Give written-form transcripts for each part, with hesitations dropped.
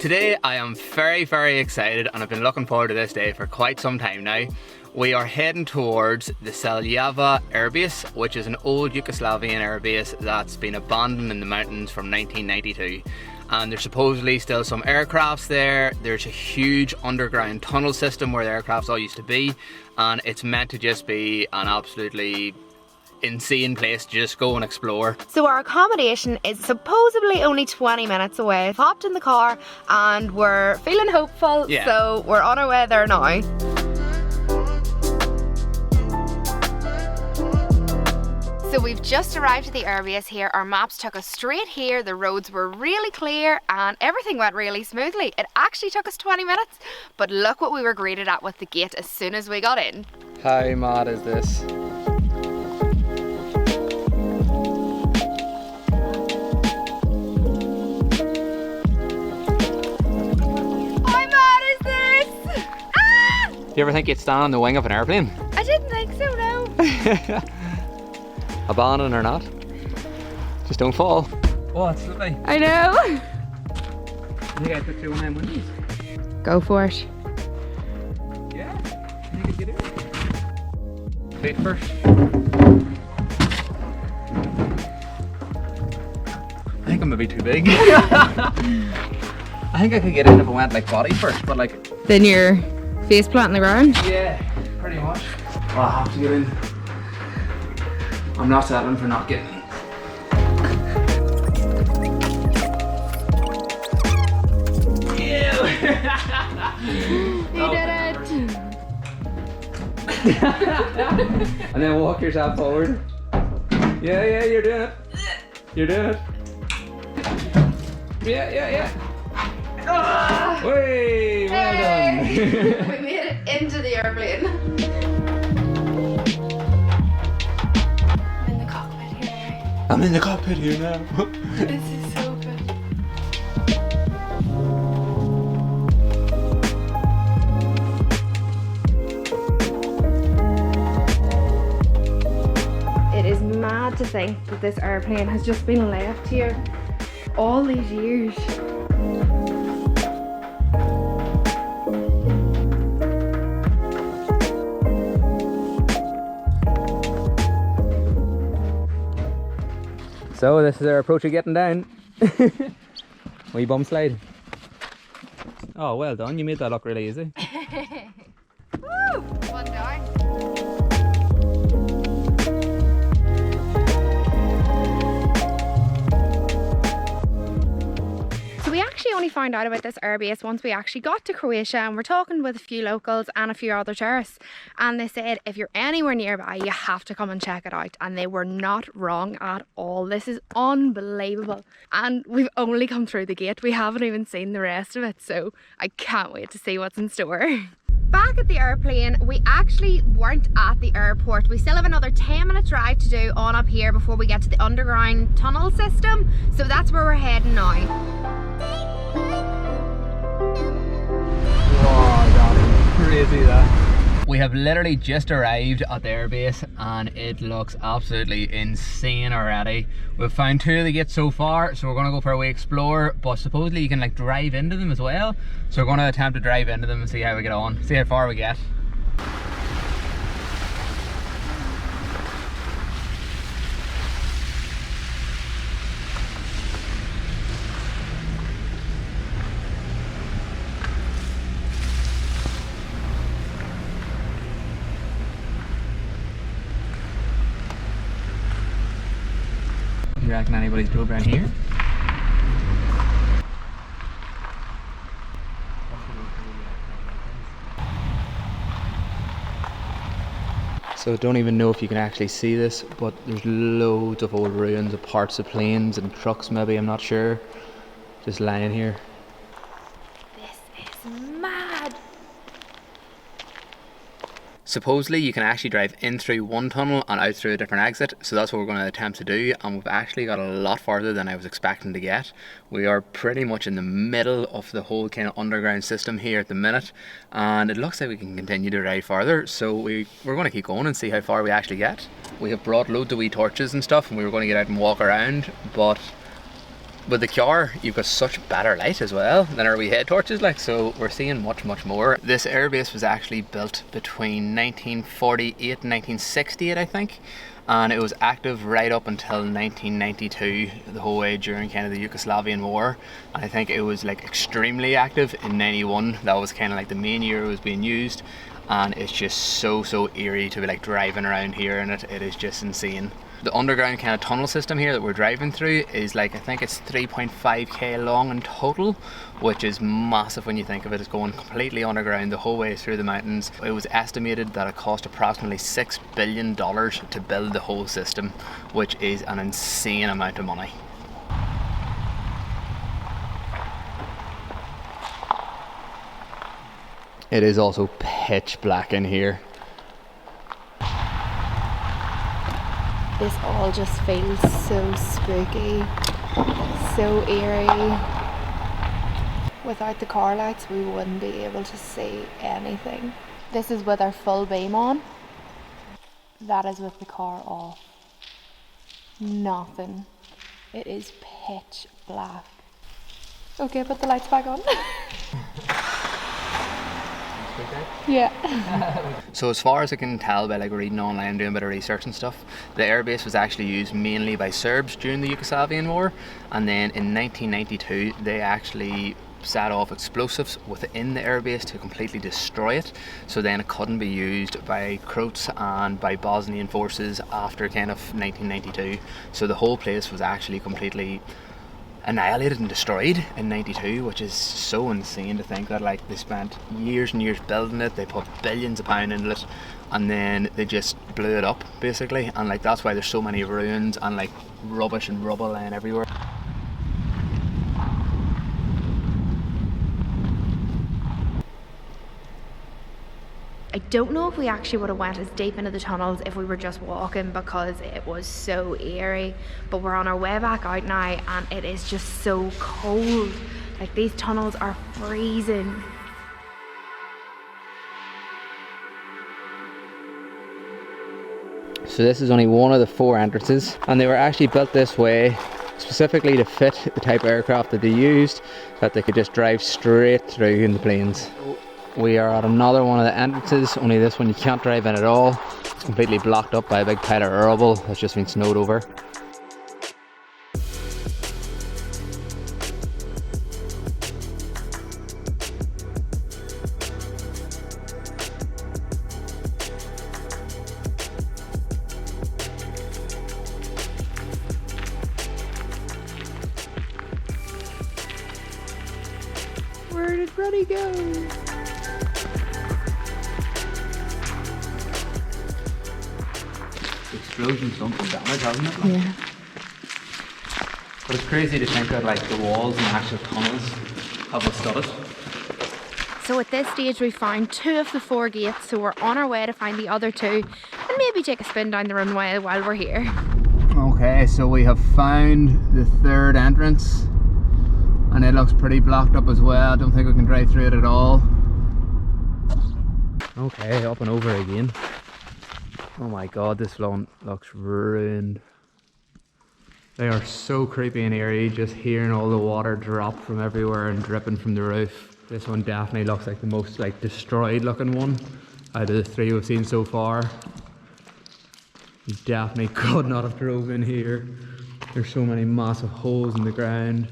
Today I am very excited and I've been looking forward to this day for quite some time now. We are heading towards the Zeljava Airbase, which is an old Yugoslavian airbase that's been abandoned in the mountains from 1992. And there's supposedly still some aircrafts there. There's a huge underground tunnel system where the aircrafts all used to be, and it's meant to just be an absolutely insane place to just go and explore. So our accommodation is supposedly only 20 minutes away. We've hopped in the car and we're feeling hopeful, so we're on our way there now. So we've just arrived at the airbase here. Our maps took us straight here. The roads were really clear and everything went really smoothly. It actually took us 20 minutes, but look what we were greeted at with the gate as soon as we got in. How mad is this? Do you ever think you'd stand on the wing of an airplane? I didn't think so, no. Abandoned or not, just don't fall. Oh, it's slippery. I know. I think I put through one of them windows. Go for it. Yeah, I think I get it. Feet first. I think I'm maybe too big. I think I could get in if I went like body first, but like... Then you're face planting the ground? Yeah, pretty much. Well, I have to get in. I'm not settling for not getting in. You did it! And then walk yourself forward. Yeah, you're doing it. You're doing it. Yeah. Way, well done. We made it into the airplane. I'm in the cockpit here now. I'm in the cockpit here now. This is so good. It is mad to think that this airplane has just been left here all these years. So this is our approach to getting down. Wee bum slide. Oh, well done. You made that look really easy. Woo! One down. We actually only found out about this airbase once we actually got to Croatia, and we're talking with a few locals and a few other tourists, and they said if you're anywhere nearby you have to come and check it out, and they were not wrong at all. This is unbelievable, and we've only come through the gate. We haven't even seen the rest of it, so I can't wait to see what's in store. Back at the airplane, we actually weren't at the airport. We still have another 10-minute drive to do on up here before we get to the underground tunnel system, so that's where we're heading now. Wow, that is crazy that. We have literally just arrived at the airbase and it looks absolutely insane already. We've found 2 of the gates so far, so we're going to go for a wee explore, but supposedly you can like drive into them as well. So we're going to attempt to drive into them and see how we get on, see how far we get. You reckon anybody's drove around here? So I don't even know if you can actually see this, but there's loads of old ruins of parts of planes and trucks maybe, I'm not sure, just lying here. This is mad. Supposedly you can actually drive in through one tunnel and out through a different exit, so that's what we're going to attempt to do, and we've actually got a lot farther than I was expecting to get. We are pretty much in the middle of the whole kind of underground system here at the minute, and it looks like we can continue to ride farther, so we're going to keep going and see how far we actually get. We have brought loads of wee torches and stuff, and we were going to get out and walk around, but with the car, you've got such better light as well than our wee head torches, like, so we're seeing much more. This airbase was actually built between 1948 and 1968, I think, and it was active right up until 1992, the whole way during kind of the Yugoslavian War. And I think it was like extremely active in 91. That was kind of like the main year it was being used, and it's just so eerie to be like driving around here, and it is just insane. The underground kind of tunnel system here that we're driving through is like, I think it's 3.5k long in total, which is massive when you think of it. It's going completely underground the whole way through the mountains. It was estimated that it cost approximately $6 billion to build the whole system, which is an insane amount of money. It is also pitch black in here. This all just feels so spooky, so eerie. Without the car lights, we wouldn't be able to see anything. This is with our full beam on. That is with the car off. Nothing. It is pitch black. Okay, put the lights back on. Yeah. So as far as I can tell by like reading online, doing a bit of research and stuff, the airbase was actually used mainly by Serbs during the Yugoslavian War, and then in 1992 they actually set off explosives within the airbase to completely destroy it, so then it couldn't be used by Croats and by Bosnian forces after kind of 1992. So the whole place was actually completely annihilated and destroyed in 92, which is so insane to think that like they spent years and years building it, they put billions of pounds into it, and then they just blew it up basically. And like that's why there's so many ruins and like rubbish and rubble lying everywhere. I don't know if we actually would have went as deep into the tunnels if we were just walking, because it was so eerie, but we're on our way back out now and it is just so cold. Like these tunnels are freezing. So this is only one of the 4 entrances, and they were actually built this way specifically to fit the type of aircraft that they used, so that they could just drive straight through in the planes. We are at another one of the entrances, only this one you can't drive in at all. It's completely blocked up by a big pile of rubble that's just been snowed over. Where did Ruddy go? Explosion's done some damage, hasn't it? Yeah. But it's crazy to think that like the walls and actual tunnels have withstood it. So at this stage we found 2 of the 4 gates, so we're on our way to find the other 2 and maybe take a spin down the runway while we're here. Okay, so we have found the 3rd entrance, and it looks pretty blocked up as well. I don't think we can drive through it at all. Okay, up and over again. Oh my god, this one looks ruined. They are so creepy and eerie, just hearing all the water drop from everywhere and dripping from the roof. This one definitely looks like the most like destroyed looking one out of the 3 we've seen so far. You definitely could not have drove in here. There's so many massive holes in the ground.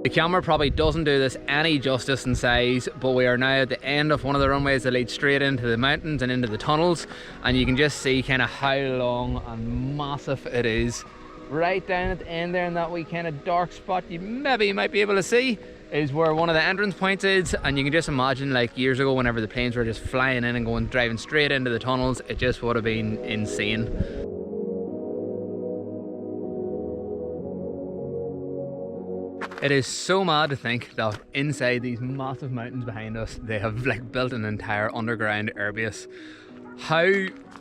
The camera probably doesn't do this any justice in size, but we are now at the end of one of the runways that lead straight into the mountains and into the tunnels, and you can just see kind of how long and massive it is. Right down at the end there in that wee kind of dark spot you might be able to see is where one of the entrance points is, and you can just imagine like years ago whenever the planes were just flying in and driving straight into the tunnels, it just would have been insane. It is so mad to think that inside these massive mountains behind us, they have like built an entire underground airbase. How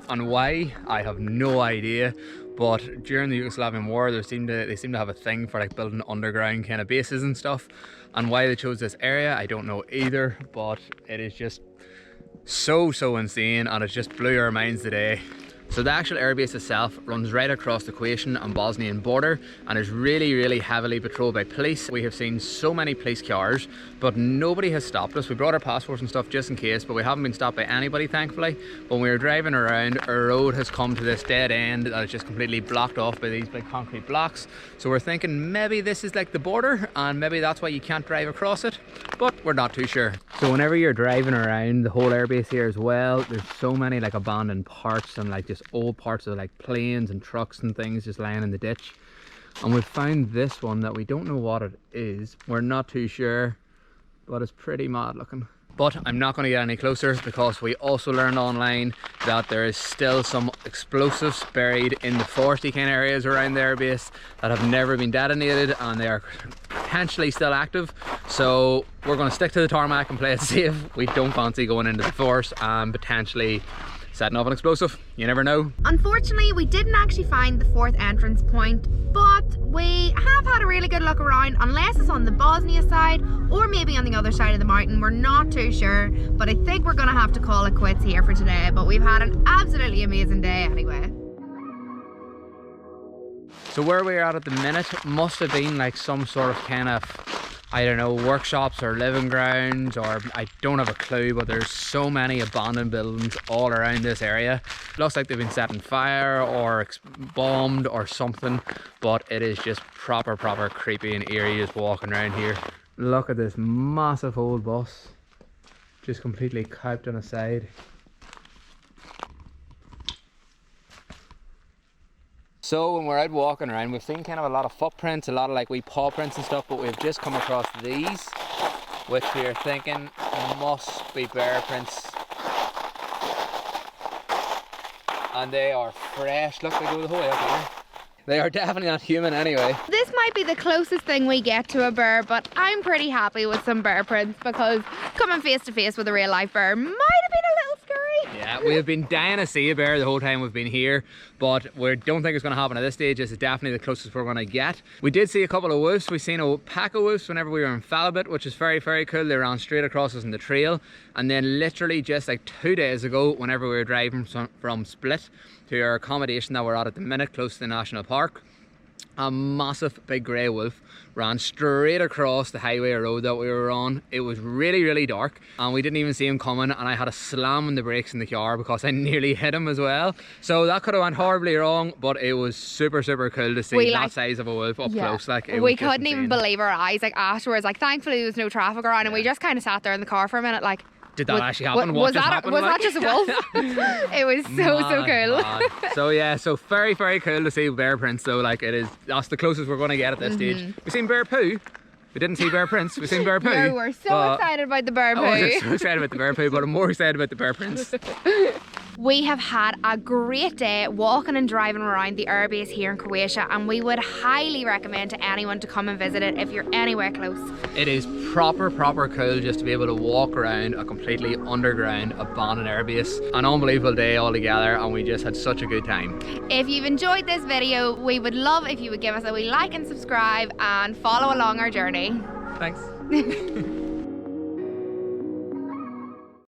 and why, I have no idea. But during the Yugoslavian War, they seem to have a thing for like building underground kind of bases and stuff. And why they chose this area, I don't know either. But it is just So insane, and it just blew our minds today. So the actual airbase itself runs right across the Croatian and Bosnian border and is really heavily patrolled by police. We have seen so many police cars, but nobody has stopped us. We brought our passports and stuff just in case, but we haven't been stopped by anybody, thankfully. When we were driving around, our road has come to this dead end that is just completely blocked off by these big concrete blocks. So we're thinking maybe this is like the border and maybe that's why you can't drive across it, but we're not too sure. So whenever you're driving around the whole airbase here as well, there's so many like abandoned parts and like just old parts of like planes and trucks and things just lying in the ditch. And we've found this one that we don't know what it is. We're not too sure, but it's pretty mad looking. But I'm not going to get any closer because we also learned online that there is still some explosives buried in the foresty kind of areas around the airbase that have never been detonated, and they are potentially still active. So we're going to stick to the tarmac and play it safe. We don't fancy going into the forest and potentially setting off an explosive. You never know. Unfortunately, we didn't actually find the fourth entrance point, but we have had a really good look around, unless it's on the Bosnia side or maybe on the other side of the mountain. We're not too sure, but I think we're gonna have to call it quits here for today. But we've had an absolutely amazing day anyway. So where we're at the minute must have been like some sort of kind of, I don't know, workshops or living grounds, or I don't have a clue, but there's so many abandoned buildings all around this area. Looks like they've been set on fire or bombed or something, but it is just proper creepy and eerie just walking around here. Look at this massive old bus, just completely cowped on the side. So when we're out walking around, we've seen kind of a lot of footprints, a lot of like wee paw prints and stuff, but we've just come across these, which we are thinking must be bear prints. And they are fresh. Look, they go the whole way up here. They are definitely not human anyway. This might be the closest thing we get to a bear, but I'm pretty happy with some bear prints because coming face to face with a real life bear might have been a little scary. Yeah, we have been dying to see a bear the whole time we've been here, but we don't think it's going to happen at this stage. This is definitely the closest we're going to get. We did see a couple of wolves. We've seen a pack of wolves whenever we were in Falabit, which is very cool. They ran straight across us in the trail. And then literally just like 2 days ago, whenever we were driving from Split to our accommodation that we're at the minute, close to the national park, a massive big grey wolf ran straight across the highway road that we were on. It was really dark and we didn't even see him coming, and I had to slam on the brakes in the car because I nearly hit him as well. So that could have went horribly wrong, but it was super cool to see that size of a wolf up close. Like, we couldn't even believe our eyes. Like afterwards, like thankfully there was no traffic around, and we just kind of sat there in the car for a minute like, did that actually happen? Was that just a wolf? It was so cool. So yeah, so very cool to see bear prints though. Like that's the closest we're going to get at this stage. We've seen bear poo. We didn't see bear prints. We've seen bear poo. No, we're so excited about the bear poo. I'm so excited about the bear poo, but I'm more excited about the bear prints. We have had a great day walking and driving around the airbase here in Croatia, and we would highly recommend to anyone to come and visit it if you're anywhere close. It is proper cool just to be able to walk around a completely underground abandoned airbase. An unbelievable day altogether, and we just had such a good time. If you've enjoyed this video, we would love if you would give us a wee like and subscribe and follow along our journey. Thanks.